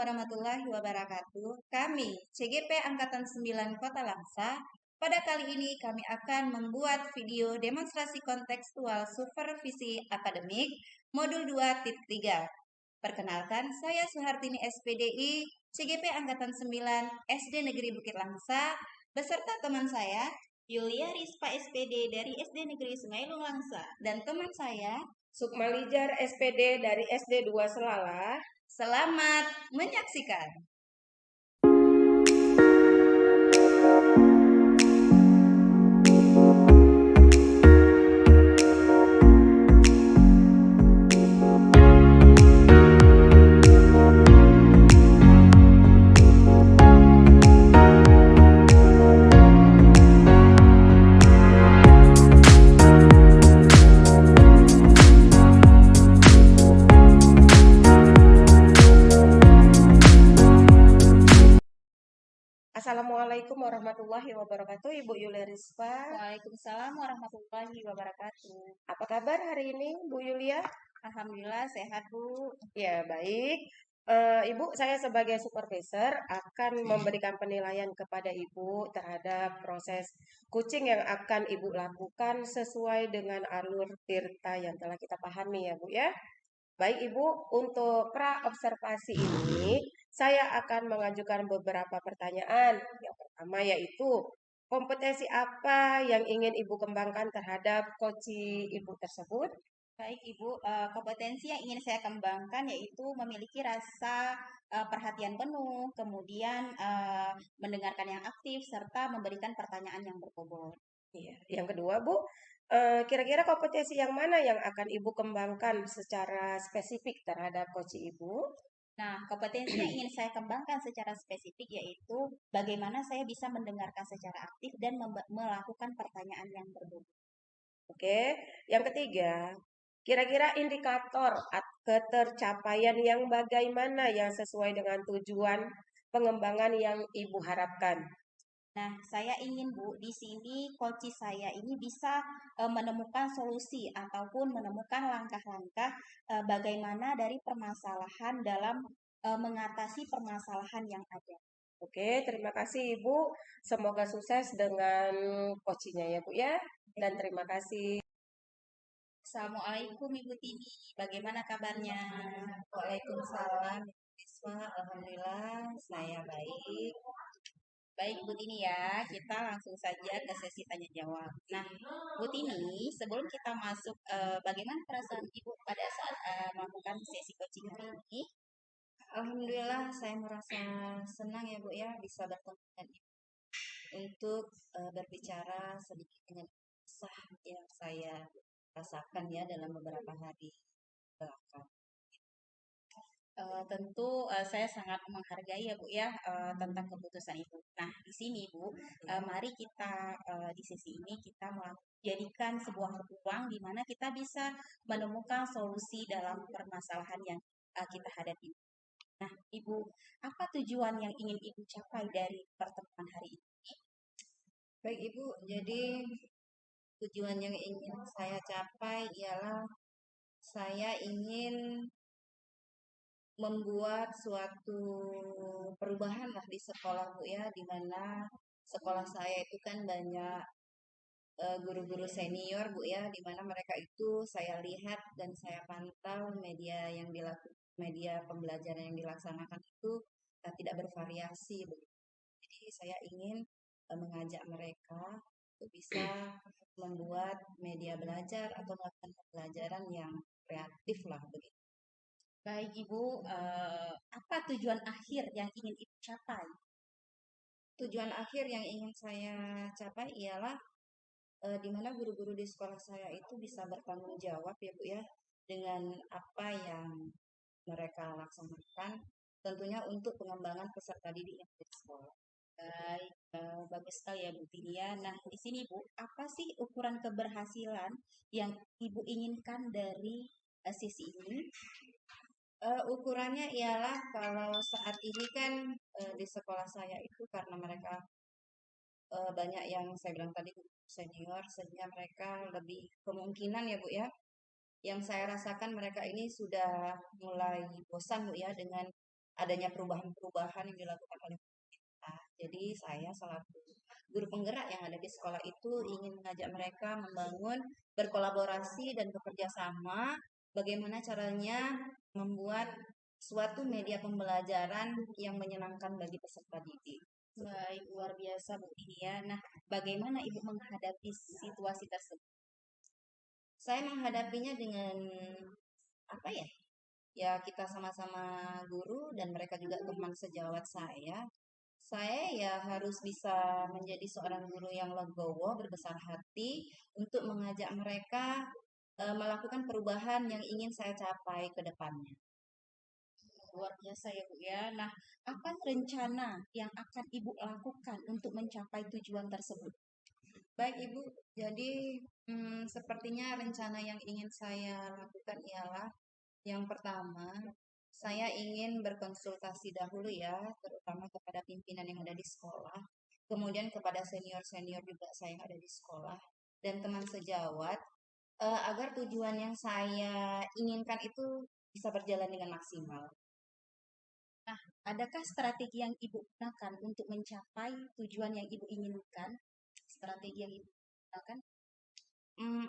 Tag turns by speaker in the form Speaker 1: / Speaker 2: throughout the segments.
Speaker 1: warahmatullahi wabarakatuh. Kami, CGP Angkatan 9 Kota Langsa, pada kali ini kami akan membuat video demonstrasi kontekstual supervisi akademik modul 2.3. Perkenalkan, saya Suhartini SPDI, CGP Angkatan 9 SD Negeri Bukit Langsa, beserta teman saya, Yulia Rispa SPD dari SD Negeri Sungailung Langsa, dan teman saya,
Speaker 2: Sukmalijar SPD dari SD 2 Selala.
Speaker 1: Selamat menyaksikan.
Speaker 2: Assalamualaikum warahmatullahi wabarakatuh, Ibu Yulia Rispa.
Speaker 1: Waalaikumsalam warahmatullahi wabarakatuh.
Speaker 2: Apa kabar hari ini, Bu Yulia?
Speaker 1: Alhamdulillah sehat, Bu.
Speaker 2: Ya, baik. Ibu, saya sebagai supervisor akan memberikan penilaian kepada Ibu terhadap proses coaching yang akan Ibu lakukan sesuai dengan alur tirta yang telah kita pahami ya, Bu ya. Baik Ibu, untuk pra-observasi ini saya akan mengajukan beberapa pertanyaan. Yang pertama yaitu, kompetensi apa yang ingin Ibu kembangkan terhadap coaching Ibu tersebut?
Speaker 1: Baik, Ibu. Kompetensi yang ingin saya kembangkan yaitu memiliki rasa perhatian penuh, kemudian mendengarkan yang aktif, serta memberikan pertanyaan yang berbobot.
Speaker 2: Iya. Yang kedua Bu, kira-kira kompetensi yang mana yang akan Ibu kembangkan secara spesifik terhadap coaching Ibu?
Speaker 1: Nah, kompetensi yang ingin saya kembangkan secara spesifik yaitu bagaimana saya bisa mendengarkan secara aktif dan melakukan pertanyaan yang berbobot.
Speaker 2: Oke, yang ketiga, kira-kira indikator ketercapaian yang bagaimana yang sesuai dengan tujuan pengembangan yang Ibu harapkan?
Speaker 1: Nah, saya ingin Bu, di sini coach saya ini bisa menemukan solusi ataupun menemukan langkah-langkah bagaimana dari permasalahan dalam mengatasi permasalahan yang ada.
Speaker 2: Oke, terima kasih Ibu. Semoga sukses dengan coachingnya ya Bu ya. Dan terima kasih.
Speaker 1: Assalamualaikum Ibu Tini, bagaimana kabarnya?
Speaker 3: Waalaikumsalam, Risma. Alhamdulillah, saya baik.
Speaker 1: Baik Bu Tini ya, kita langsung saja ke sesi tanya jawab. Nah, Bu Tini, sebelum kita masuk, bagaimana perasaan Ibu pada saat melakukan sesi coaching hari ini?
Speaker 3: Alhamdulillah, saya merasa senang ya Bu ya bisa bertemu dengan Ibu untuk berbicara sedikit dengan kisah yang saya rasakan ya dalam beberapa hari belakang.
Speaker 1: Tentu saya sangat menghargai ya Bu ya tentang keputusan Ibu. Nah, di sini Bu, mari kita di sesi ini kita jadikan sebuah ruang di mana kita bisa menemukan solusi dalam permasalahan yang kita hadapi. Nah, Ibu, apa tujuan yang ingin Ibu capai dari pertemuan hari ini?
Speaker 3: Baik Ibu, jadi tujuan yang ingin saya capai ialah saya ingin membuat suatu perubahan lah di sekolah Bu ya, di mana sekolah saya itu kan banyak guru-guru senior Bu ya, di mana mereka itu saya lihat dan saya pantau media pembelajaran yang dilaksanakan itu tidak bervariasi Bu. Jadi saya ingin mengajak mereka untuk bisa membuat media belajar atau melakukan pembelajaran yang kreatif lah begitu.
Speaker 1: Baik Ibu, apa tujuan akhir yang ingin Ibu capai?
Speaker 3: Tujuan akhir yang ingin saya capai ialah di mana guru-guru di sekolah saya itu bisa bertanggung jawab ya Bu ya dengan apa yang mereka laksanakan, tentunya untuk pengembangan peserta didik yang di sekolah.
Speaker 1: Baik, bagus sekali ya Bu Tinia. Nah, di sini Bu, apa sih ukuran keberhasilan yang Ibu inginkan dari sesi ini?
Speaker 3: Ukurannya ialah kalau saat ini kan di sekolah saya itu karena mereka banyak yang saya bilang tadi senior, sehingga mereka lebih kemungkinan ya Bu ya. Yang saya rasakan mereka ini sudah mulai bosan Bu ya dengan adanya perubahan-perubahan yang dilakukan oleh pemerintah. Jadi saya selaku guru penggerak yang ada di sekolah itu ingin mengajak mereka membangun berkolaborasi dan bekerja sama bagaimana caranya membuat suatu media pembelajaran yang menyenangkan bagi peserta didik.
Speaker 1: Baik, luar biasa Bu Tini ya. Nah, bagaimana Ibu menghadapi situasi tersebut?
Speaker 3: Saya menghadapinya dengan apa ya? Ya kita sama-sama guru dan mereka juga teman sejawat saya. Saya ya harus bisa menjadi seorang guru yang legowo, berbesar hati untuk mengajak mereka melakukan perubahan yang ingin saya capai ke depannya.
Speaker 1: Luar biasa ya Bu ya. Nah, apa rencana yang akan Ibu lakukan untuk mencapai tujuan tersebut?
Speaker 3: Baik Ibu, jadi sepertinya rencana yang ingin saya lakukan ialah yang pertama, saya ingin berkonsultasi dahulu ya, terutama kepada pimpinan yang ada di sekolah, kemudian kepada senior-senior juga saya yang ada di sekolah, dan teman sejawat, agar tujuan yang saya inginkan itu bisa berjalan dengan maksimal.
Speaker 1: Nah, adakah strategi yang Ibu gunakan untuk mencapai tujuan yang Ibu inginkan? Strategi yang Ibu gunakan?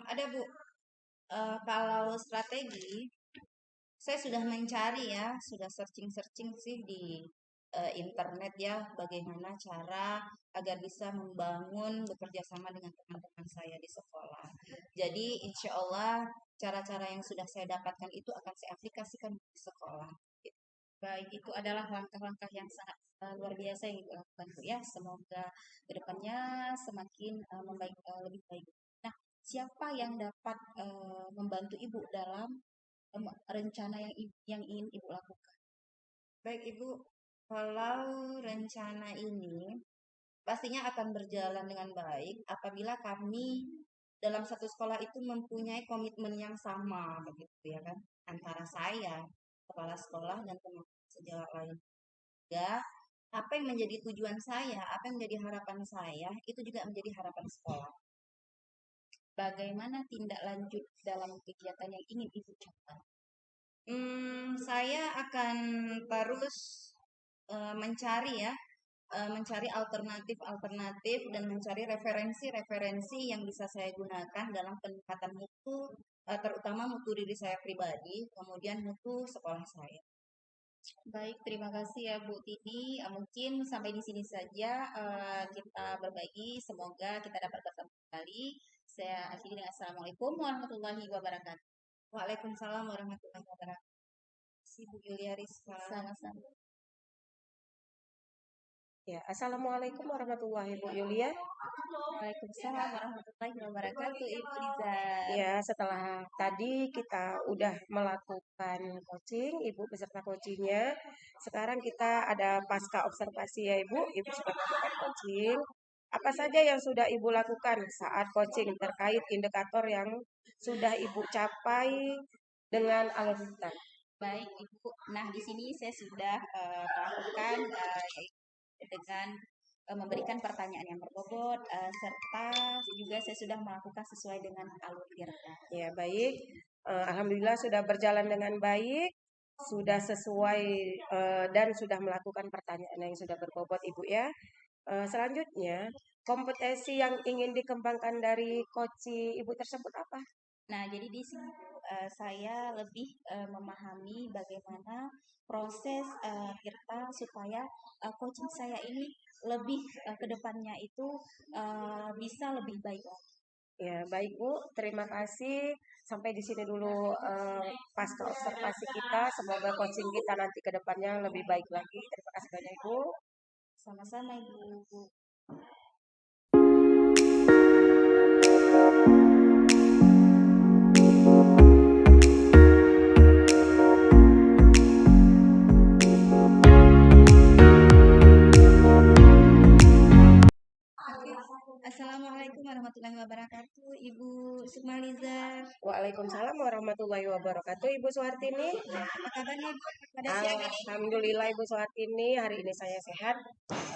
Speaker 3: Ada Bu, kalau strategi, saya sudah mencari ya, sudah searching-searching sih di internet ya, bagaimana cara agar bisa membangun bekerja sama dengan teman-teman saya di sekolah. Jadi insya Allah cara-cara yang sudah saya dapatkan itu akan saya aplikasikan di sekolah.
Speaker 1: Baik, itu adalah langkah-langkah yang sangat luar biasa yang Ibu lakukan Bu ya. Semoga kedepannya semakin membaik, lebih baik. Nah, siapa yang dapat membantu Ibu dalam rencana yang ingin Ibu lakukan?
Speaker 3: Baik Ibu, kalau rencana ini pastinya akan berjalan dengan baik apabila kami dalam satu sekolah itu mempunyai komitmen yang sama begitu ya kan antara saya, kepala sekolah dan teman sejawat lain. Ya, apa yang menjadi tujuan saya, apa yang menjadi harapan saya, itu juga menjadi harapan sekolah.
Speaker 1: Bagaimana tindak lanjut dalam kegiatan yang ingin Ibu capai?
Speaker 3: Saya akan terus mencari ya, mencari alternatif-alternatif dan mencari referensi-referensi yang bisa saya gunakan dalam peningkatan mutu, terutama mutu diri saya pribadi, kemudian mutu sekolah saya.
Speaker 1: Baik, terima kasih ya Bu Tini. Mungkin sampai di sini saja kita berbagi. Semoga kita dapat bertemu kembali. Saya akhiri dengan Assalamualaikum warahmatullahi wabarakatuh.
Speaker 3: Waalaikumsalam warahmatullahi wabarakatuh. Bu Yulia Rizka.
Speaker 1: Sama-sama.
Speaker 2: Ya, Assalamualaikum warahmatullahi wabarakatuh, Yulia.
Speaker 1: Waalaikumsalam warahmatullahi wabarakatuh, Ibu Liza.
Speaker 2: Ya, setelah tadi kita udah melakukan coaching, Ibu beserta coachingnya. Sekarang kita ada pasca observasi ya Ibu. Ibu sudah melakukan coaching. Apa saja yang sudah Ibu lakukan saat coaching terkait indikator yang sudah Ibu capai dengan alur-alur?
Speaker 1: Baik, Ibu. Nah, di sini saya sudah melakukan dengan memberikan pertanyaan yang berbobot serta juga saya sudah melakukan sesuai dengan alur IRTA.
Speaker 2: Ya, baik. Alhamdulillah sudah berjalan dengan baik, sudah sesuai dan sudah melakukan pertanyaan yang sudah berbobot Ibu ya. Selanjutnya, kompetensi yang ingin dikembangkan dari coaching Ibu tersebut apa?
Speaker 1: Nah, jadi di sini saya lebih memahami bagaimana proses IRTA supaya coaching saya ini lebih ke depannya itu bisa lebih baik lagi.
Speaker 2: Ya, baik Bu. Terima kasih. Sampai di sini dulu pasca observasi kita. Semoga coaching kita nanti ke depannya lebih baik lagi. Terima kasih banyak Ibu.
Speaker 1: Sama-sama Ibu.
Speaker 3: Assalamualaikum warahmatullahi wabarakatuh, Ibu Sukmaliza.
Speaker 2: Waalaikumsalam warahmatullahi wabarakatuh, Ibu Suhartini.
Speaker 3: Apa kabarnya Ibu pada siang ini?
Speaker 2: Alhamdulillah Ibu Suhartini, hari ini saya sehat.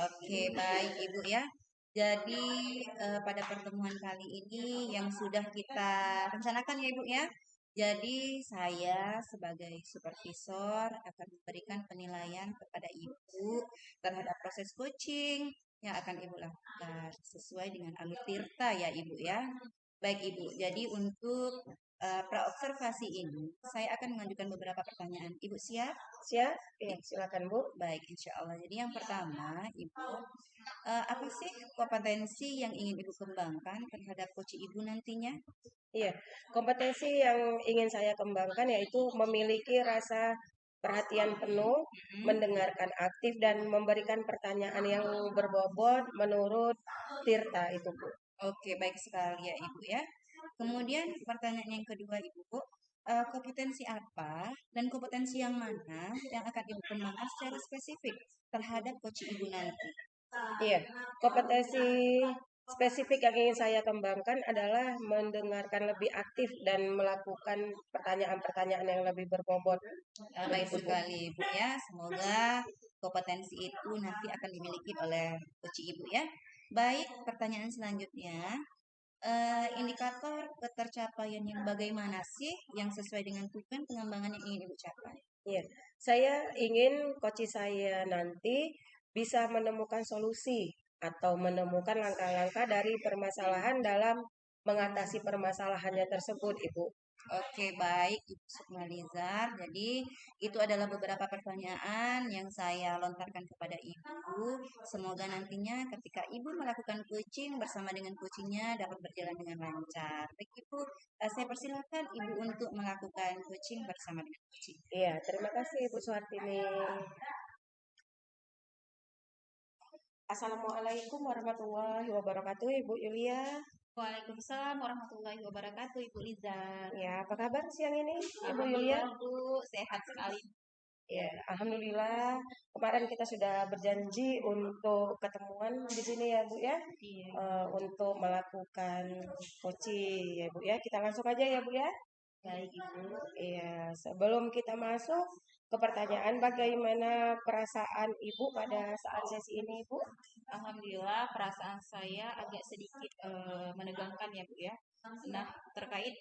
Speaker 3: Oke, baik Ibu ya. Jadi pada pertemuan kali ini yang sudah kita rencanakan ya Ibu ya,
Speaker 1: Jadi saya sebagai supervisor akan memberikan penilaian kepada Ibu terhadap proses coaching yang akan Ibu lakukan sesuai dengan Alur Tirta ya Ibu ya. Baik Ibu, jadi untuk praobservasi ini saya akan mengajukan beberapa pertanyaan. Ibu siap?
Speaker 2: Siap? Ya, silakan Bu.
Speaker 1: Baik, insya Allah. Jadi yang pertama, Ibu, apa sih kompetensi yang ingin Ibu kembangkan terhadap coach Ibu nantinya?
Speaker 2: Iya, kompetensi yang ingin saya kembangkan yaitu memiliki rasa perhatian penuh, mendengarkan aktif dan memberikan pertanyaan yang berbobot menurut Tirta itu Bu.
Speaker 1: Oke, baik sekali ya Ibu ya. Kemudian pertanyaan yang kedua Ibu, kompetensi apa dan kompetensi yang mana yang akan Ibu kembangkan secara spesifik terhadap coach Ibu nanti?
Speaker 2: Iya, kompetensi spesifik yang ingin saya kembangkan adalah mendengarkan lebih aktif dan melakukan pertanyaan-pertanyaan yang lebih berbobot.
Speaker 1: Baik
Speaker 2: Begitu Bu.
Speaker 1: sekali Ibu ya. Semoga kompetensi itu nanti akan dimiliki oleh coach Ibu ya. Baik, pertanyaan selanjutnya. Indikator ketercapaian yang bagaimana sih yang sesuai dengan tujuan pengembangan yang ingin Ibu capai?
Speaker 2: Iya, saya ingin coach saya nanti bisa menemukan solusi atau menemukan langkah-langkah dari permasalahan dalam mengatasi permasalahannya tersebut, Ibu.
Speaker 1: Oke, baik Ibu Sukmalizar. Jadi, itu adalah beberapa pertanyaan yang saya lontarkan kepada Ibu. Semoga nantinya ketika Ibu melakukan coaching bersama dengan coachingnya dapat berjalan dengan lancar. Baik Ibu, saya persilakan Ibu untuk melakukan coaching bersama dengan coaching.
Speaker 2: Iya, terima kasih Ibu Suhartini. Assalamualaikum warahmatullahi wabarakatuh, Ibu Yulia.
Speaker 3: Waalaikumsalam warahmatullahi wabarakatuh, Ibu Liza.
Speaker 2: Ya, apa kabar siang ini, Ibu Yulia?
Speaker 3: Alhamdulillah, Bu, sehat sekali.
Speaker 2: Ya, alhamdulillah. Kemarin kita sudah berjanji untuk ketemuan di sini ya, Bu ya.
Speaker 3: Iya.
Speaker 2: Untuk melakukan coaching ya, Bu ya. Kita langsung aja ya, Bu ya.
Speaker 3: Baik, Ibu.
Speaker 2: Iya, sebelum kita masuk ke pertanyaan, bagaimana perasaan Ibu pada saat sesi ini, Bu?
Speaker 3: Alhamdulillah, perasaan saya agak sedikit menegangkan ya, Bu ya. Nah, terkait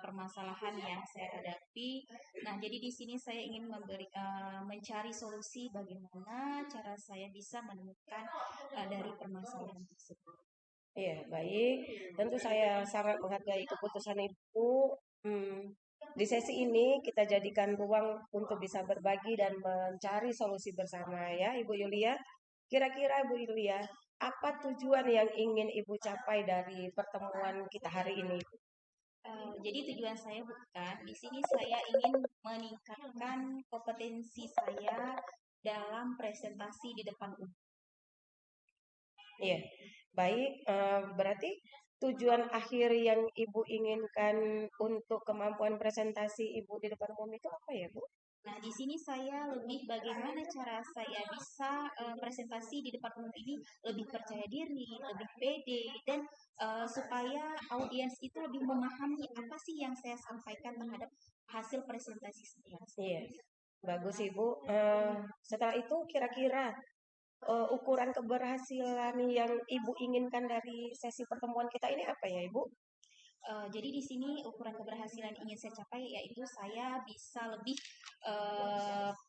Speaker 3: permasalahan yang saya hadapi. Nah, jadi di sini saya ingin mencari solusi bagaimana cara saya bisa menemukan dari permasalahan tersebut.
Speaker 2: Iya, baik. Tentu saya sangat menghargai keputusan Ibu. Di sesi ini kita jadikan ruang untuk bisa berbagi dan mencari solusi bersama ya, Ibu Yulia. Kira-kira Ibu Yulia, apa tujuan yang ingin Ibu capai dari pertemuan kita hari ini?
Speaker 3: Jadi tujuan saya bukan di sini saya ingin meningkatkan kompetensi saya dalam presentasi di depan umum.
Speaker 2: Iya, baik. Berarti tujuan akhir yang Ibu inginkan untuk kemampuan presentasi Ibu di depan umum itu apa ya, Bu?
Speaker 3: Nah, di sini saya lebih bagaimana cara saya bisa presentasi di depan umum ini lebih percaya diri, lebih pede, dan supaya audiens itu lebih memahami apa sih yang saya sampaikan terhadap hasil presentasi saya.
Speaker 2: Iya, bagus Ibu. Setelah itu kira-kira ukuran keberhasilan yang Ibu inginkan dari sesi pertemuan kita ini apa ya, Ibu?
Speaker 3: Jadi di sini ukuran keberhasilan ingin saya capai yaitu saya bisa lebih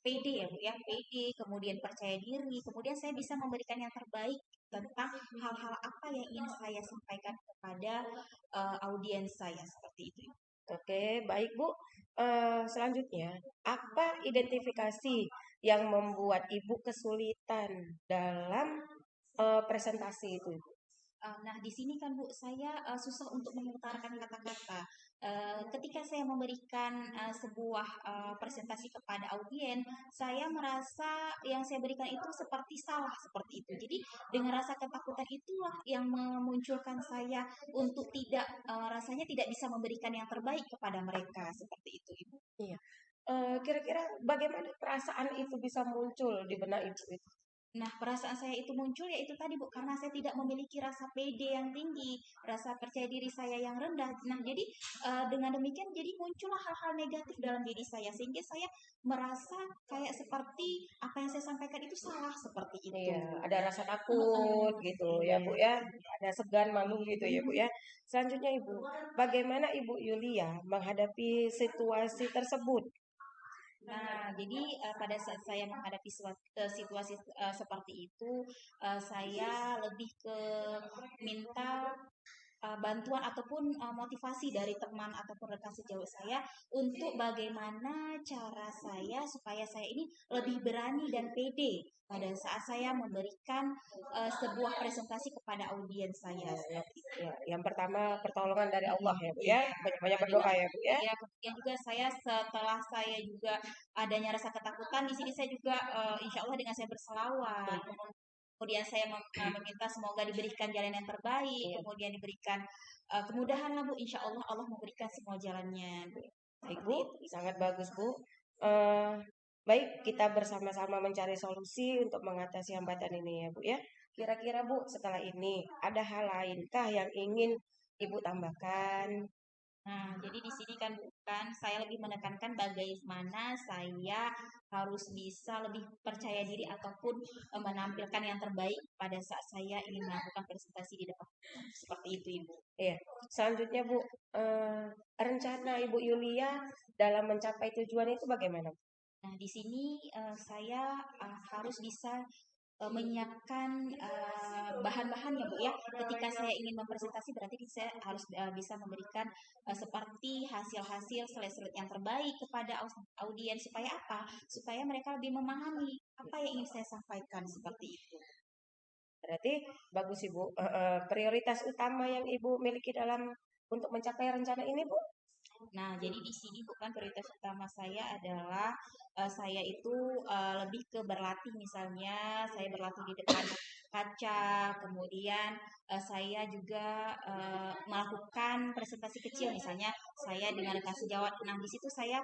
Speaker 3: pede ya Bu ya, pede, kemudian percaya diri, kemudian saya bisa memberikan yang terbaik tentang hal-hal apa yang ingin saya sampaikan kepada audiens saya seperti itu.
Speaker 2: Oke, baik Bu. Selanjutnya, apa identifikasi yang membuat Ibu kesulitan dalam presentasi itu, Ibu?
Speaker 3: Nah, di sini kan Bu, saya susah untuk mengutarakan kata-kata. Ketika saya memberikan sebuah presentasi kepada audiens, saya merasa yang saya berikan itu seperti salah seperti itu. Jadi dengan rasa ketakutan itulah yang memunculkan saya untuk tidak rasanya tidak bisa memberikan yang terbaik kepada mereka seperti itu, Ibu.
Speaker 2: Iya. Kira-kira bagaimana perasaan itu bisa muncul di benak Ibu itu?
Speaker 1: Nah, perasaan saya itu muncul ya itu tadi Bu, karena saya tidak memiliki rasa pede yang tinggi, rasa percaya diri saya yang rendah. Nah, jadi dengan demikian jadi muncullah hal-hal negatif dalam diri saya sehingga saya merasa kayak seperti apa yang saya sampaikan itu salah seperti itu.
Speaker 2: Iya, ada rasa takut gitu ya Bu ya, ada segan malu gitu ya Bu ya. Selanjutnya Ibu, bagaimana Ibu Yulia menghadapi situasi tersebut?
Speaker 1: Nah, jadi pada saat saya menghadapi situasi seperti itu, saya lebih ke minta bantuan ataupun motivasi dari teman ataupun rekan sejauh saya untuk bagaimana cara saya supaya saya ini lebih berani dan pede pada saat saya memberikan sebuah presentasi kepada audiens saya.
Speaker 2: Ya, yang pertama pertolongan dari Allah ya Bu ya,
Speaker 1: Iya.
Speaker 2: banyak-banyak berdoa ya Bu ya.
Speaker 1: Ya, kemudian juga saya setelah saya juga adanya rasa ketakutan di sini saya juga insya Allah dengan saya berselawat, kemudian saya meminta semoga diberikan jalan yang terbaik, kemudian diberikan kemudahan lah Bu, insya Allah Allah memberikan semua jalannya.
Speaker 2: Baik Bu, sangat bagus Bu. Eh, baik, kita bersama-sama mencari solusi untuk mengatasi hambatan ini ya Bu ya. Kira-kira Bu, setelah ini ada hal lainkah yang ingin Ibu tambahkan?
Speaker 1: Nah, jadi di sini kan bukan saya lebih menekankan bagaimana saya harus bisa lebih percaya diri ataupun menampilkan yang terbaik pada saat saya ingin melakukan presentasi di depan. Seperti itu, Ibu.
Speaker 2: Iya. Selanjutnya Bu, rencana Ibu Yulia dalam mencapai tujuan itu bagaimana?
Speaker 1: Nah, di sini saya harus bisa menyiapkan bahan-bahannya Bu ya. Ketika saya ingin mempresentasi berarti saya harus bisa memberikan seperti hasil-hasil slide-slide yang terbaik kepada audiens supaya apa? Supaya mereka lebih memahami apa yang ingin saya sampaikan seperti itu.
Speaker 2: Berarti bagus Ibu. Prioritas utama yang Ibu miliki dalam untuk mencapai rencana ini Bu?
Speaker 1: Nah, jadi di sini bukan prioritas utama saya adalah saya itu lebih ke berlatih misalnya saya berlatih di depan kaca, kemudian saya juga melakukan presentasi kecil misalnya saya dengan rekan sejawat. Nah, di situ saya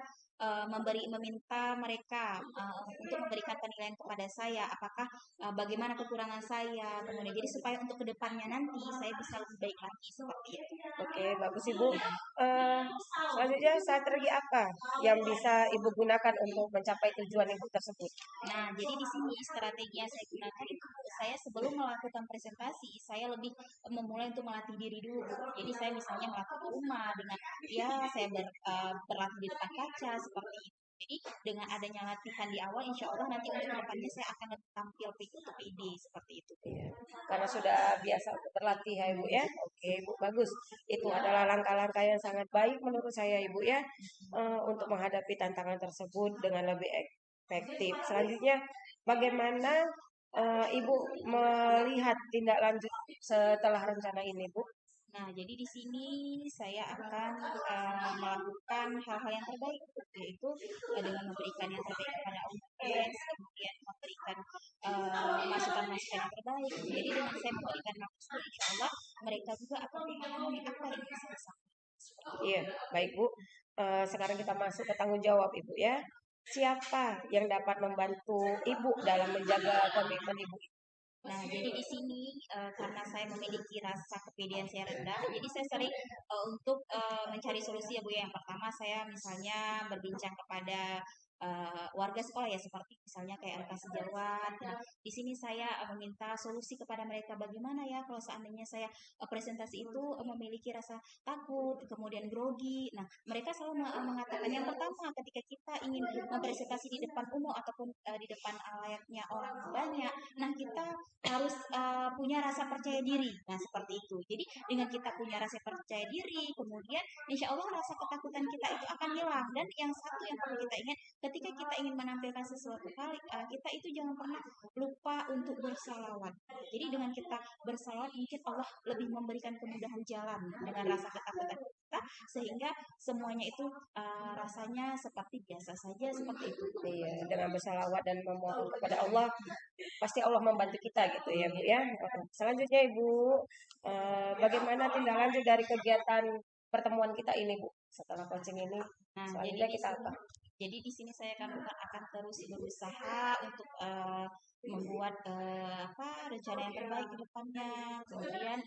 Speaker 1: meminta mereka untuk memberikan penilaian kepada saya apakah bagaimana kekurangan saya, kemudian jadi supaya untuk kedepannya nanti saya bisa lebih baik lagi seperti itu.
Speaker 2: Oke, bagus Ibu. Selanjutnya strategi apa yang bisa Ibu gunakan untuk mencapai tujuan Ibu tersebut?
Speaker 1: Nah, jadi di sini strategi yang saya gunakan itu saya sebelum melakukan presentasi, saya lebih memulai untuk melatih diri dulu. Jadi saya misalnya melatih di rumah dengan ya saya berlatih di depan kaca seperti itu. Jadi dengan adanya latihan di awal, insya Allah nanti untuk depannya saya akan lebih tampil untuk PD seperti itu.
Speaker 2: Iya. Karena sudah biasa untuk berlatih ya Ibu ya. Oke Ibu, bagus. Itu adalah langkah-langkah yang sangat baik menurut saya Ibu ya, untuk menghadapi tantangan tersebut dengan lebih efektif. Selanjutnya, bagaimana Ibu melihat tindak lanjut setelah rencana ini Bu?
Speaker 1: Nah, jadi di sini saya akan melakukan hal-hal yang terbaik, yaitu dengan memberikan yang terbaik kepada audiens, kemudian memberikan masukan-masukan yang terbaik. Jadi dengan saya memberikan masukan, insya Allah mereka juga akan memahami apa yang saya sampaikan.
Speaker 2: Iya, baik Bu. Sekarang kita masuk ke tanggung jawab Ibu ya. Siapa yang dapat membantu Ibu dalam menjaga komitmen Ibu?
Speaker 1: Nah, jadi di sini karena saya memiliki rasa kepedean saya rendah, jadi saya sering untuk mencari solusi ya Bu ya. Yang pertama saya misalnya berbincang kepada warga sekolah ya seperti misalnya kayak rekan sejawat. Nah, di sini saya meminta solusi kepada mereka bagaimana ya kalau seandainya saya presentasi itu memiliki rasa takut, kemudian grogi. Nah, mereka selalu mengatakan yang pertama ketika kita ingin mempresentasi di depan umum ataupun di depan layaknya orang banyak, nah kita harus punya rasa percaya diri. Nah, seperti itu. Jadi dengan kita punya rasa percaya diri, kemudian insya Allah rasa ketakutan kita itu akan hilang. Dan yang satu yang perlu kita ingat, ketika kita ingin menampilkan sesuatu kali, kita itu jangan pernah lupa untuk bersalawat. Jadi dengan kita bersalawat, mungkin Allah lebih memberikan kemudahan jalan dengan rasa ketakutan kita, sehingga semuanya itu rasanya seperti biasa saja, seperti itu.
Speaker 2: Iya, dengan bersalawat dan memohon kepada Allah, pasti Allah membantu kita gitu ya Bu ya. Selanjutnya Ibu, bagaimana tindak lanjut dari kegiatan pertemuan kita ini Bu setelah coaching ini?
Speaker 1: Nah,
Speaker 2: Selanjutnya
Speaker 1: jadi
Speaker 2: kita apa?
Speaker 1: Jadi di sini saya akan terus berusaha untuk membuat rencana yang terbaik ke depannya, kemudian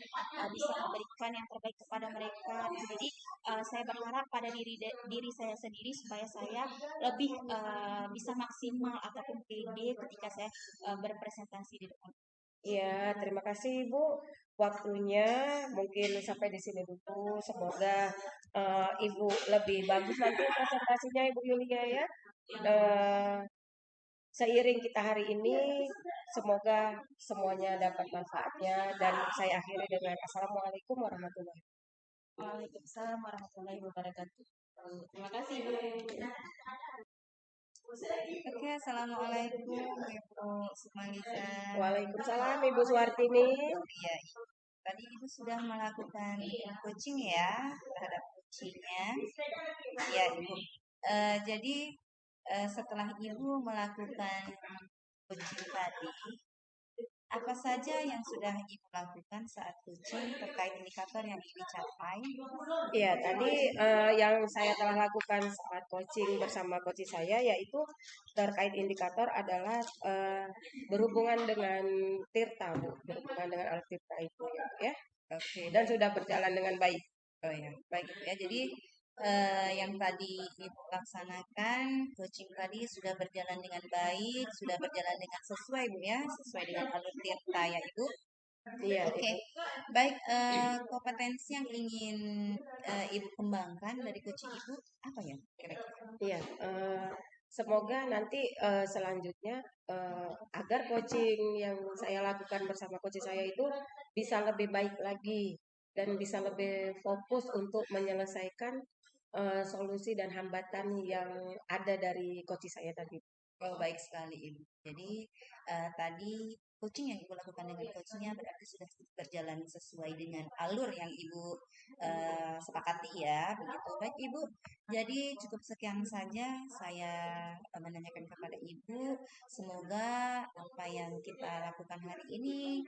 Speaker 1: bisa memberikan yang terbaik kepada mereka. Jadi saya berharap pada diri saya sendiri supaya saya lebih bisa maksimal ataupun pede ketika saya berpresentasi di depan.
Speaker 2: Ya, terima kasih Ibu waktunya. Mungkin sampai di sini dulu. Semoga Ibu lebih bagus nanti presentasinya Ibu Yulia ya. Eh, Seiring kita hari ini, semoga semuanya dapat manfaatnya dan saya akhiri dengan Assalamualaikum warahmatullahi wabarakatuh.
Speaker 1: Waalaikumsalam warahmatullahi wabarakatuh. Terima kasih Bu. Oke, assalamualaikum Ibu Sukmaliza.
Speaker 2: Waalaikumsalam Ibu Suwartini.
Speaker 1: Iya, tadi Ibu sudah melakukan coaching ya terhadap coachingnya. Ya Ibu. Jadi setelah Ibu melakukan coaching tadi, apa saja yang sudah Ibu lakukan saat coaching terkait indikator yang Ibu capai?
Speaker 2: Ya, tadi yang saya telah lakukan saat coaching bersama coach saya yaitu terkait indikator adalah berhubungan dengan Tirta, Bu. Berhubungan dengan alat Tirta itu ya.
Speaker 1: Oke,
Speaker 2: Dan sudah berjalan dengan baik.
Speaker 1: oh ya, baik Ibu ya. Jadi yang tadi Ibu laksanakan, coaching tadi sudah berjalan dengan baik, sudah berjalan dengan sesuai Bu ya, sesuai dengan alur tirta ya Ibu.
Speaker 2: Iya,
Speaker 1: Oke,
Speaker 2: Ibu.
Speaker 1: baik kompetensi yang ingin Ibu kembangkan dari coaching Ibu apa ya kira-kira?
Speaker 2: Iya, semoga nanti selanjutnya agar coaching yang saya lakukan bersama coach saya itu bisa lebih baik lagi dan bisa lebih fokus untuk menyelesaikan solusi dan hambatan yang ada dari coach saya tadi.
Speaker 1: Oh, baik sekali Ibu. Jadi tadi coaching yang Ibu lakukan dengan coachnya berarti sudah berjalan sesuai dengan alur yang Ibu sepakati ya, begitu. Baik Ibu, jadi cukup sekian saja saya menanyakan kepada Ibu. Semoga apa yang kita lakukan hari ini,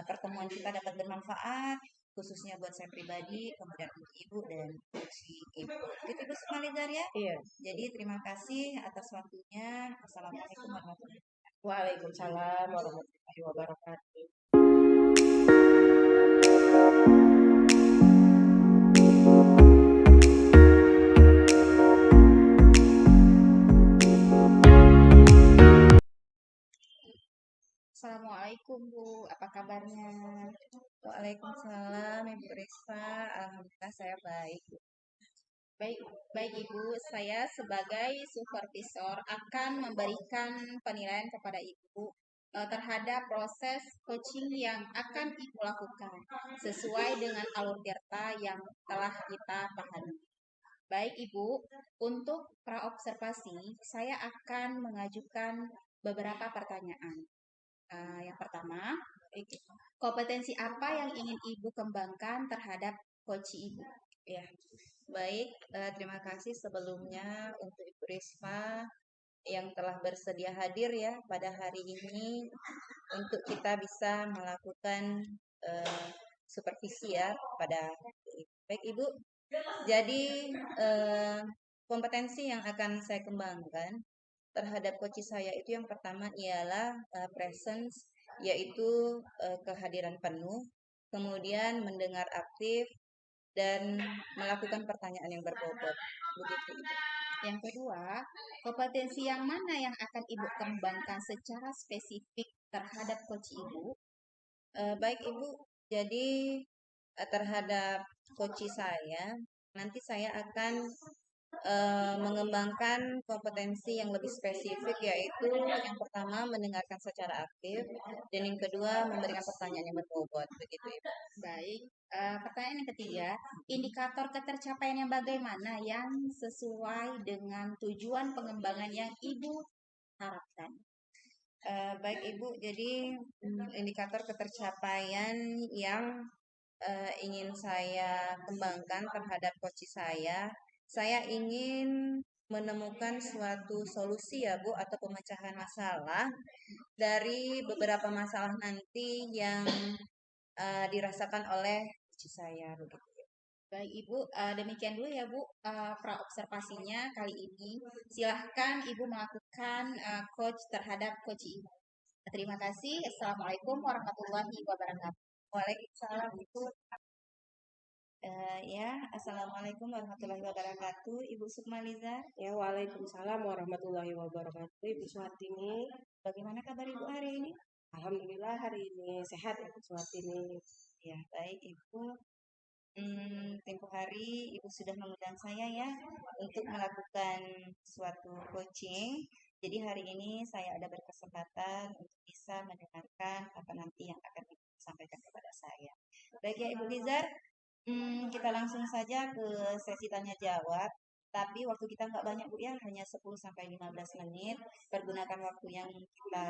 Speaker 1: pertemuan kita dapat bermanfaat khususnya buat saya pribadi, kemudian untuk Ibu dan coaching Ibu. Gitu Ibu Sukmalizar ya.
Speaker 2: Iya.
Speaker 1: Jadi terima kasih atas waktunya. Assalamualaikum warahmatullahi wabarakatuh.
Speaker 2: Waalaikumsalam warahmatullahi wabarakatuh.
Speaker 1: Assalamualaikum Bu, apa kabarnya? Waalaikumsalam Ibu Risma, Alhamdulillah saya baik. Baik, baik Ibu, saya sebagai supervisor akan memberikan penilaian kepada Ibu terhadap proses coaching yang akan Ibu lakukan sesuai dengan alur tirta yang telah kita pahami. Baik Ibu, untuk praobservasi saya akan mengajukan beberapa pertanyaan. Yang pertama, kompetensi apa yang ingin Ibu kembangkan terhadap coach Ibu? Ya, baik. Terima kasih sebelumnya untuk Ibu Risma yang telah bersedia hadir ya pada hari ini untuk kita bisa melakukan supervisi ya pada baik Ibu. Jadi kompetensi yang akan saya kembangkan terhadap coach saya itu yang pertama ialah presence, yaitu kehadiran penuh, kemudian mendengar aktif dan melakukan pertanyaan yang berbobot. Begitu Ibu. Yang kedua, kompetensi yang mana yang akan Ibu kembangkan secara spesifik terhadap coach Ibu? Baik Ibu, jadi terhadap coach saya, nanti saya akan mengembangkan kompetensi yang lebih spesifik yaitu yang pertama mendengarkan secara aktif dan yang kedua memberikan pertanyaan yang berbobot begitu Ibu. Baik, pertanyaan yang ketiga, indikator ketercapaian yang bagaimana yang sesuai dengan tujuan pengembangan yang Ibu harapkan? Baik Ibu, jadi indikator ketercapaian yang ingin saya kembangkan terhadap coach saya ingin menemukan suatu solusi ya Bu atau pemecahan masalah dari beberapa masalah nanti yang dirasakan oleh coach saya begitu. Baik Ibu, demikian dulu ya Bu pra-observasinya kali ini. Silahkan Ibu melakukan coach terhadap coach Ibu. Terima kasih. Assalamualaikum warahmatullahi wabarakatuh. Waalaikumsalam Ibu. Ya, Assalamualaikum warahmatullahi wabarakatuh. Ibu Sukmaliza,
Speaker 2: Ya, waalaikumsalam warahmatullahi wabarakatuh. Ibu Suhartini,
Speaker 1: bagaimana kabar Ibu hari ini?
Speaker 2: alhamdulillah hari ini sehat ya Bu Suhartini.
Speaker 1: Ya, baik Ibu. Tempo hari Ibu sudah mengundang saya ya untuk melakukan suatu coaching. Jadi hari ini saya ada berkesempatan untuk bisa mendengarkan apa nanti yang akan Ibu sampaikan kepada saya. Baik ya Ibu Lizar, kita langsung saja ke sesi tanya jawab. Tapi waktu kita nggak banyak Bu ya, hanya 10 sampai 15 menit. Pergunakan waktu yang kita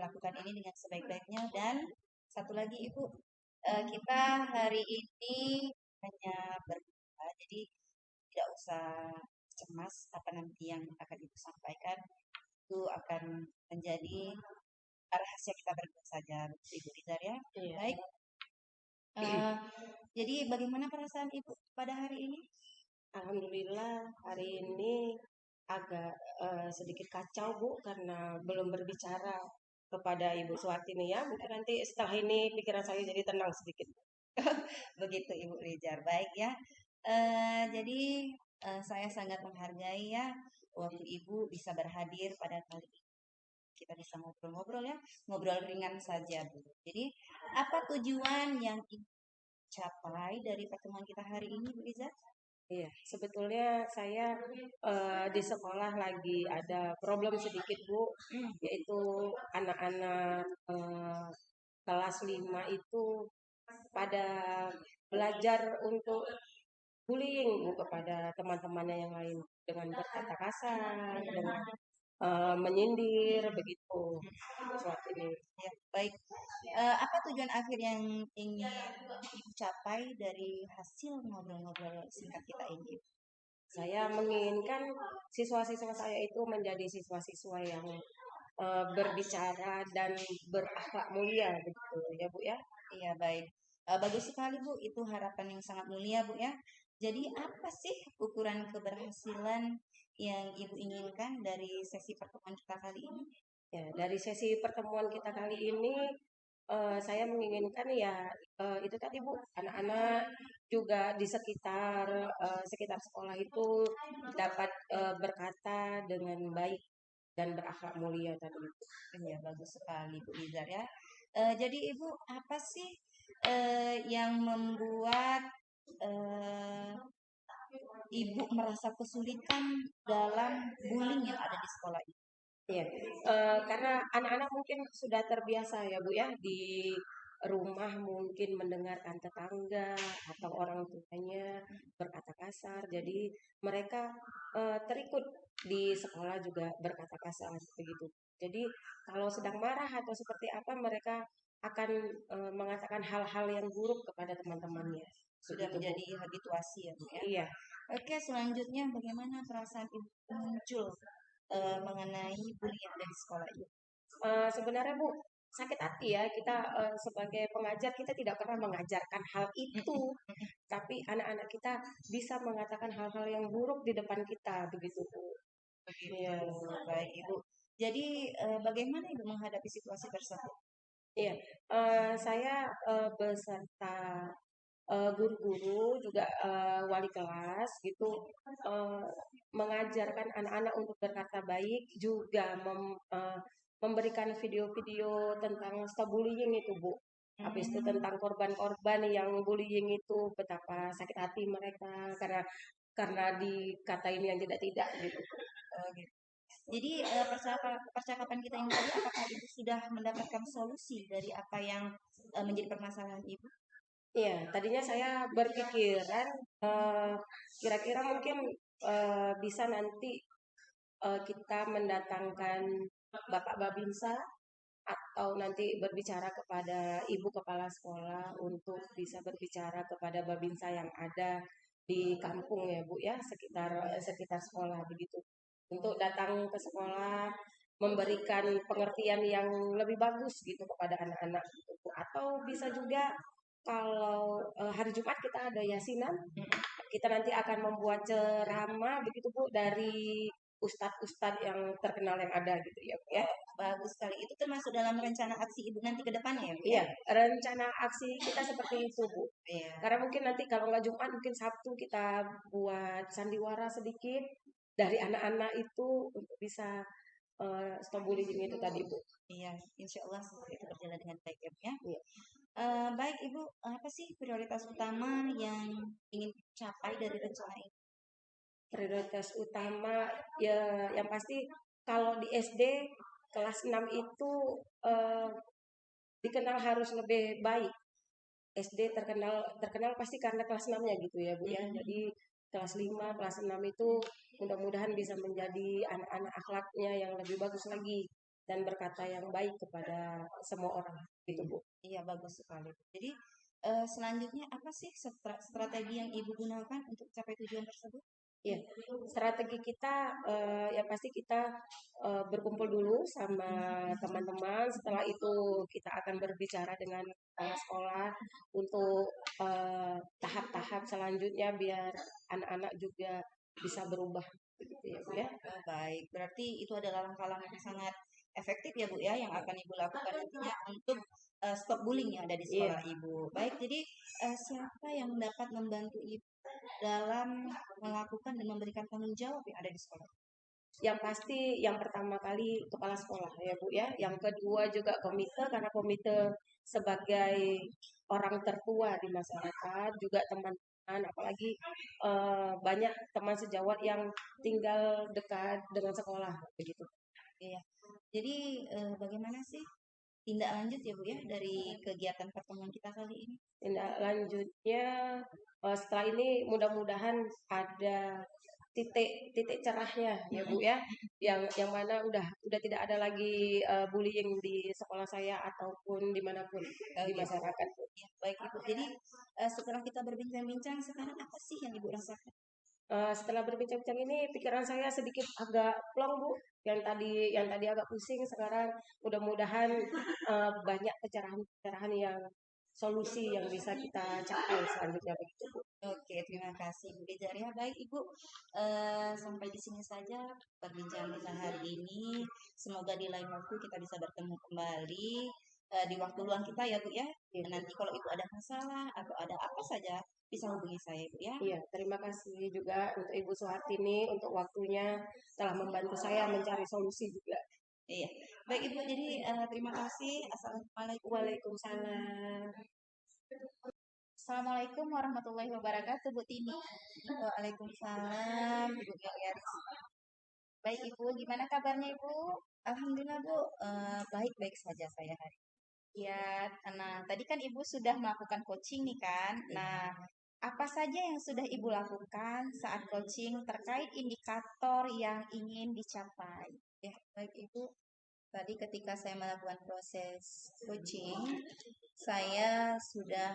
Speaker 1: lakukan ini dengan sebaik-baiknya. Dan satu lagi Ibu, kita hari ini hanya berdua, jadi tidak usah cemas apa nanti yang akan Ibu sampaikan. Itu akan menjadi rahasia kita berdua saja, Ibu Rizar ya.
Speaker 2: Iya.
Speaker 1: Baik. Jadi bagaimana perasaan Ibu pada hari ini?
Speaker 2: Alhamdulillah hari ini agak sedikit kacau Bu karena belum berbicara kepada Ibu Suhartini ya. Mungkin nanti setelah ini pikiran saya jadi tenang sedikit.
Speaker 1: Begitu Ibu Rizar. Baik ya. Jadi saya sangat menghargai ya waktu Ibu bisa berhadir pada kali ini. Kita bisa ngobrol-ngobrol ya, ngobrol ringan saja Bu. Jadi apa tujuan yang capai dari pertemuan kita hari ini Bu Rizar?
Speaker 2: Iya, sebetulnya saya di sekolah lagi ada problem sedikit Bu, yaitu anak-anak kelas 5 itu pada belajar untuk bullying Bu kepada teman-temannya yang lain dengan berkata kasar, dengan menyindir begitu. Suatu ini.
Speaker 1: Ya, baik. Apa tujuan akhir yang ingin Ibu capai dari hasil ngobrol-ngobrol singkat kita ini?
Speaker 2: Saya menginginkan siswa-siswa saya itu menjadi siswa-siswa yang berbicara dan berakhlak mulia begitu ya Bu ya.
Speaker 1: Iya, baik. Bagus sekali Bu, itu harapan yang sangat mulia Bu ya. Jadi apa sih ukuran keberhasilan yang Ibu inginkan dari sesi pertemuan kita kali ini?
Speaker 2: Ya, dari sesi pertemuan kita kali ini saya menginginkan ya itu tadi Bu, anak-anak juga di sekitar sekolah itu dapat berkata dengan baik dan berakhlak mulia tadi.
Speaker 1: Ya, bagus sekali Bu Izar ya. Jadi Ibu, apa sih yang membuat Ibu merasa kesulitan dalam bullying yang ada di sekolah ini?
Speaker 2: Iya, karena anak-anak mungkin sudah terbiasa ya Bu ya di rumah mungkin mendengarkan tetangga atau orang tuanya berkata kasar, jadi mereka terikut di sekolah juga berkata kasar begitu. Jadi kalau sedang marah atau seperti apa mereka akan mengatakan hal-hal yang buruk kepada teman-temannya.
Speaker 1: Sudah
Speaker 2: Begitu, Bu.
Speaker 1: menjadi habituasi ya Bu ya.
Speaker 2: Iya.
Speaker 1: Oke, selanjutnya bagaimana perasaan Ibu muncul mengenai bullying yang ada di sekolah ini?
Speaker 2: Sebenarnya Bu, sakit hati ya kita sebagai pengajar kita tidak pernah mengajarkan hal itu, tapi anak-anak kita bisa mengatakan hal-hal yang buruk di depan kita begitu Bu. Iya,
Speaker 1: Baik Ibu. Jadi bagaimana Ibu menghadapi situasi tersebut?
Speaker 2: iya. Saya beserta guru-guru juga wali kelas gitu eh, mengajarkan anak-anak untuk berkata baik juga memberikan video-video tentang stop bullying itu Bu. Habis itu tentang korban-korban yang bullying itu betapa sakit hati mereka karena dikatain yang tidak-tidak gitu.
Speaker 1: Gitu. Jadi percakapan kita ini tadi, apakah Ibu sudah mendapatkan solusi dari apa yang menjadi permasalahan Ibu?
Speaker 2: Iya, tadinya saya berpikiran kira-kira mungkin bisa nanti kita mendatangkan Bapak Babinsa atau nanti berbicara kepada Ibu Kepala Sekolah untuk bisa berbicara kepada Babinsa yang ada di kampung ya Bu ya sekitar sekitar sekolah begitu untuk datang ke sekolah memberikan pengertian yang lebih bagus gitu kepada anak-anak gitu. Atau bisa juga kalau hari Jumat kita ada yasinan, kita nanti akan membuat ceramah begitu Bu dari ustadz-ustadz yang terkenal yang ada gitu ya Bu ya.
Speaker 3: Bagus sekali. Itu termasuk dalam rencana aksi Ibu nanti ke depannya ya, Bu?
Speaker 2: Iya, rencana aksi kita seperti itu Bu.
Speaker 3: Iya.
Speaker 2: Karena mungkin nanti kalau nggak Jumat mungkin Sabtu kita buat sandiwara sedikit dari anak-anak itu untuk bisa stop bullying itu tadi Bu.
Speaker 3: Iya, insya Allah itu berjalan dengan baik ya, Bu ya.
Speaker 2: Iya.
Speaker 3: Baik Ibu, apa sih prioritas utama yang ingin capai dari rencana ini?
Speaker 2: Prioritas utama ya yang pasti kalau di SD kelas 6 itu dikenal harus lebih baik. SD terkenal pasti karena kelas 6-nya gitu ya Bu ya. Jadi kelas 5, kelas 6 itu mudah-mudahan bisa menjadi anak-anak akhlaknya yang lebih bagus lagi dan berkata yang baik kepada semua orang gitu Bu.
Speaker 3: Iya, bagus sekali. Jadi selanjutnya apa sih strategi yang Ibu gunakan untuk capai tujuan tersebut?
Speaker 2: Ya, strategi kita yang pasti kita berkumpul dulu sama teman-teman. Setelah itu kita akan berbicara dengan kepala sekolah untuk tahap-tahap selanjutnya biar anak-anak juga bisa berubah begitu ya Bu ya.
Speaker 3: Oh, baik, berarti itu adalah langkah-langkah yang sangat efektif ya Bu ya yang akan Ibu lakukan nantinya untuk stop bullying yang ada di sekolah Ibu. Baik, jadi siapa yang dapat membantu Ibu dalam melakukan dan memberikan tanggung jawab yang ada di sekolah?
Speaker 2: Yang pasti yang pertama kali kepala sekolah ya Bu ya. Yang kedua juga komite karena komite sebagai orang tertua di masyarakat, juga teman-teman apalagi banyak teman sejawat yang tinggal dekat dengan sekolah begitu.
Speaker 3: Iya. Jadi bagaimana sih tindak lanjut ya Bu ya dari kegiatan pertemuan kita kali ini?
Speaker 2: Tindak lanjutnya setelah ini mudah-mudahan ada titik cerahnya ya Bu ya, yang mana udah tidak ada lagi bullying di sekolah saya ataupun dimanapun di masyarakat Bu.
Speaker 3: Ya, baik Ibu. Jadi setelah kita berbincang-bincang sekarang apa sih yang Ibu rasakan?
Speaker 2: Setelah berbincang-bincang ini pikiran saya sedikit agak plong Bu, yang tadi agak pusing sekarang mudah-mudahan banyak pencerahan yang solusi yang bisa kita capai selanjutnya begitu Bu.
Speaker 3: Oke, terima kasih Bu Dejaria. Baik Ibu, sampai di sini saja perbincangan kita hari ini. Semoga di lain waktu kita bisa bertemu kembali di waktu luang kita ya Bu ya. Nanti kalau Ibu ada masalah atau ada apa saja bisa hubungi saya Ibu ya.
Speaker 2: Iya, terima kasih juga untuk Ibu Suhartini untuk waktunya telah membantu saya mencari solusi juga.
Speaker 3: Iya, baik Ibu. Jadi terima kasih. Assalamualaikum.
Speaker 2: Waalaikumsalam.
Speaker 1: Assalamualaikum warahmatullahi wabarakatuh, Bu Tini.
Speaker 3: Waalaikumsalam, Ibu Yaris.
Speaker 1: Baik Ibu, gimana kabarnya Ibu?
Speaker 3: Alhamdulillah Bu, baik-baik saja saya hari.
Speaker 1: Ya, nah tadi kan Ibu sudah melakukan coaching nih kan. Nah, apa saja yang sudah Ibu lakukan saat coaching terkait indikator yang ingin dicapai?
Speaker 3: Ya, baik Ibu. Tadi ketika saya melakukan proses coaching, saya sudah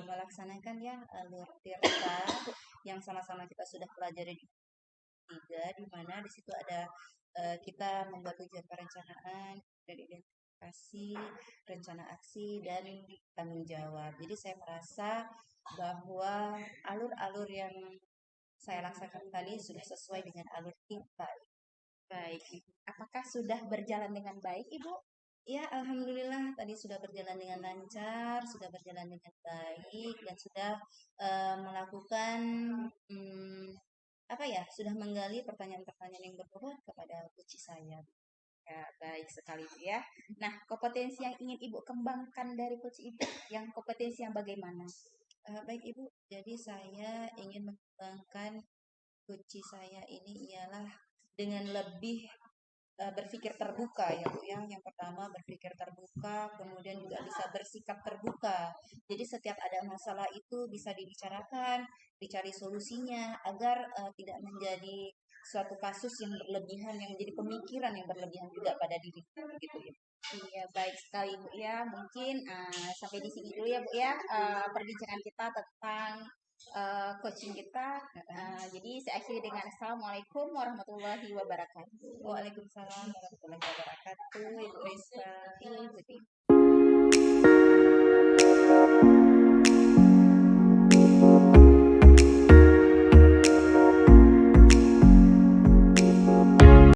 Speaker 3: melaksanakan ya alur tirta yang sama-sama kita sudah pelajari di 3, di mana di situ ada kita membuat tujuan perencanaan, dari identifikasi, rencana aksi, dan tanggung jawab. Jadi saya merasa bahwa alur-alur yang saya laksanakan tadi sudah sesuai dengan alur kita.
Speaker 1: Baik, apakah sudah berjalan dengan baik Ibu?
Speaker 3: Ya, alhamdulillah tadi sudah berjalan dengan lancar, sudah berjalan dengan baik, dan sudah melakukan sudah menggali pertanyaan-pertanyaan yang berbobot kepada coach saya.
Speaker 1: Ya, baik sekali Bu ya. Nah, kompetensi yang ingin Ibu kembangkan dari coach Ibu, yang kompetensi yang bagaimana?
Speaker 3: Baik Ibu, jadi saya ingin mengembangkan coach saya ini ialah dengan lebih berpikir terbuka ya Bu ya. Yang pertama berpikir terbuka, kemudian juga bisa bersikap terbuka. Jadi setiap ada masalah itu bisa dibicarakan, dicari solusinya agar tidak menjadi suatu kasus yang berlebihan, yang menjadi pemikiran yang berlebihan juga pada diri kita gitu ya.
Speaker 1: Iya, baik sekali Bu ya. Mungkin sampai di sini dulu ya Bu ya perbincangan kita tentang coaching kita. Jadi saya akhiri dengan Assalamualaikum warahmatullahi wabarakatuh.
Speaker 3: Waalaikumsalam warahmatullahi wabarakatuh, Ibu Risa.
Speaker 1: Ibu.